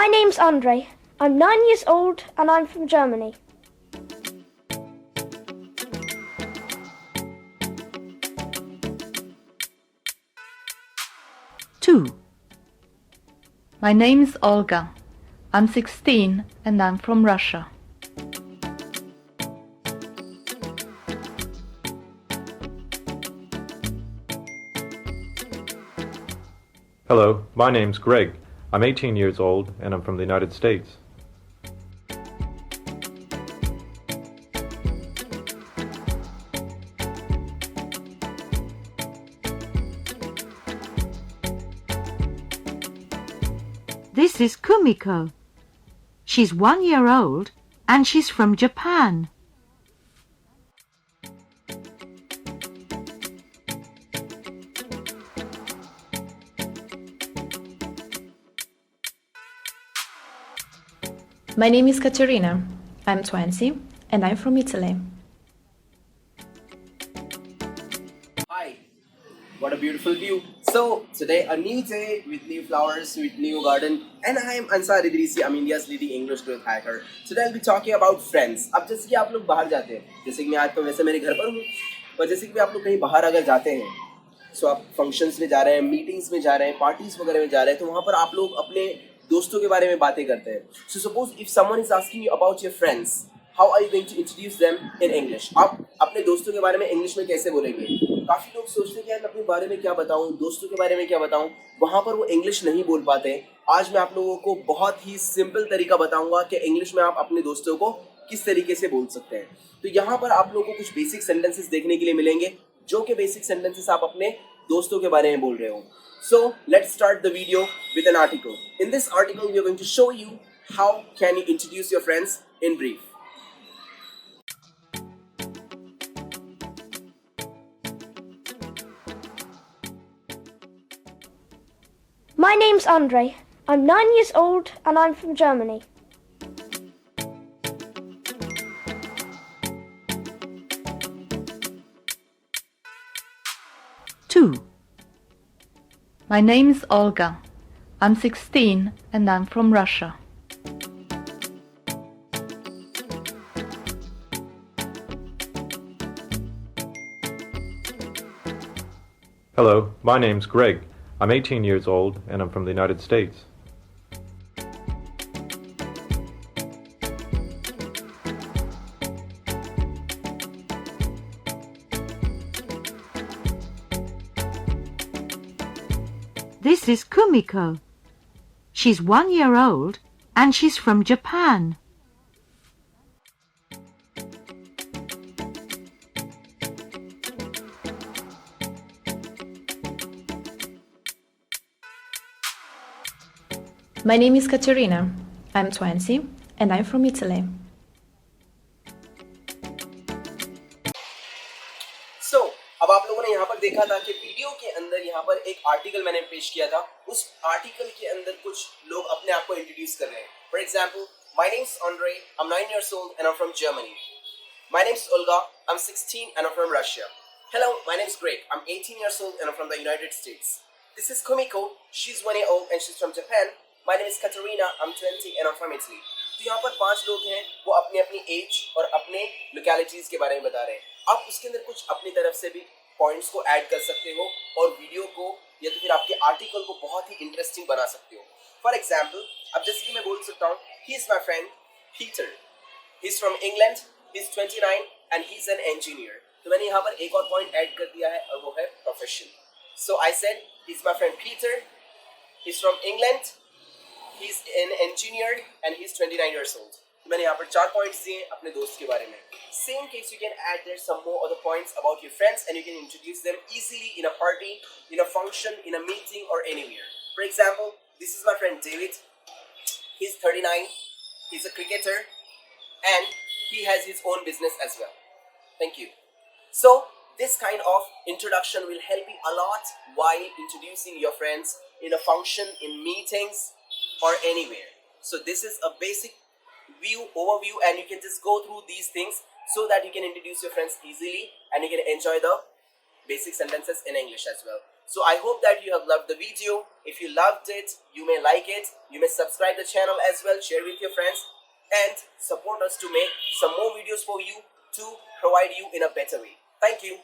My name's André. I'm 9 years old and I'm from Germany. Two. My name is Olga. I'm 16 and I'm from Russia. Hello, my name's Greg. I'm 18 years old and I'm from the United States. This is Kumiko. She's 1 year old and she's from Japan. My name is Caterina. I'm 20 and I'm from Italy. Hi, what a beautiful view. So today a new day with new flowers, with new garden, and I am Ansār Idrīsi. I'm India's leading English growth hacker. Today I'll be talking about friends. अब जैसे कि आप लोग बाहर जाते हैं, जैसे कि मैं आज तो वैसे मेरे घर पर हूँ, पर जैसे कि आप लोग कहीं बाहर अगर जाते हैं, सो आप फंक्शंस में जा रहे हैं, मीटिंग्स में जा रहे हैं, पार्टीज वगैरह में जा रहे हैं, तो वहाँ पर आप लोग अपने दोस्तों के बारे में बातें करते हैं. So suppose if someone is asking you about your friends, how are you going to introduce them in English? आप अपने दोस्तों के बारे में इंग्लिश में कैसे बोलेंगे? काफी लोग सोचते हैं कि मैं अपने बारे में क्या बताऊं, दोस्तों के बारे में क्या बताऊं, वहां पर वो इंग्लिश नहीं बोल पाते. आज मैं आप लोगों को बहुत ही सिंपल तरीका बताऊंगा कि इंग्लिश में आप अपने दोस्तों को किस तरीके से बोल सकते हैं. तो यहाँ पर आप लोगों को कुछ बेसिक सेंटेंसेस देखने के लिए मिलेंगे, जो कि बेसिक सेंटेंसेस आप अपने दोस्तों के बारे में बोल रहे हो. So let's start the video with an article. In this article, we are going to show you how can you introduce your friends in brief. My name's André. I'm 9 years old and I'm from Germany. Two. My name is Olga. I'm 16 and I'm from Russia. Hello, my name's Greg. I'm 18 years old and I'm from the United States. This is Kumiko. She's 1 year old and she's from Japan. My name is Caterina. I'm 20 and I'm from Italy. So, अब आप लोगों ने यहाँ पर देखा था कि video के अंदर यहाँ पर एक आर्टिकल मैंने पेश किया था. उस आर्टिकल के अंदर कुछ लोग अपने आप को इंट्रोड्यूस कर रहे हैं. For example, my name's André. I'm 9 years old and I'm from Germany. My name's Olga. I'm 16 and I'm from Russia. Hello, my name's Greg. I'm 18 years old and I'm from the United States. This is Kumiko. She's 1 year old and she's from Japan. My name is Caterina. I'm 20 and I'm from Italy. तो यहाँ पर 5 लोग हैं, वो अपनी अपनी as और अपने लोकेलिटीज के बारे में बता रहे हैं. आप उसके अंदर कुछ अपनी तरफ से भी पॉइंट्स को ऐड कर सकते हो और वीडियो को या तो फिर आपके आर्टिकल को बहुत ही इंटरेस्टिंग बना सकते हो. फॉर एग्जाम्पल, अब जैसे कि मैं बोल सकता हूँ, he is my friend Peter. He is from England. He is 29 and he is an engineer. तो मैंने यहाँ पर एक और पॉइंट ऐड कर दिया है और वो है profession. So I said he is my friend Peter. He is from England. He is an engineer and he is 29 years old. मैंने यहाँ पर 4 पॉइंट्स दिए अपने दोस्त के बारे में. Same case, you can add there some more other points about your friends and you can introduce them easily in a party, in a function, in a meeting or anywhere. For example, this is my friend David. He's 39. He's a cricketer and he has his own business as well. Thank you. So this kind of introduction will help you a lot while introducing your friends in a function, in meetings or anywhere. So this is a basic overview and you can just go through these things so that you can introduce your friends easily and you can enjoy the basic sentences in English as well. So I hope that you have loved the video. If you loved it, you may like it. You may subscribe the channel as well, share with your friends, and support us to make some more videos for you to provide you in a better way. Thank you.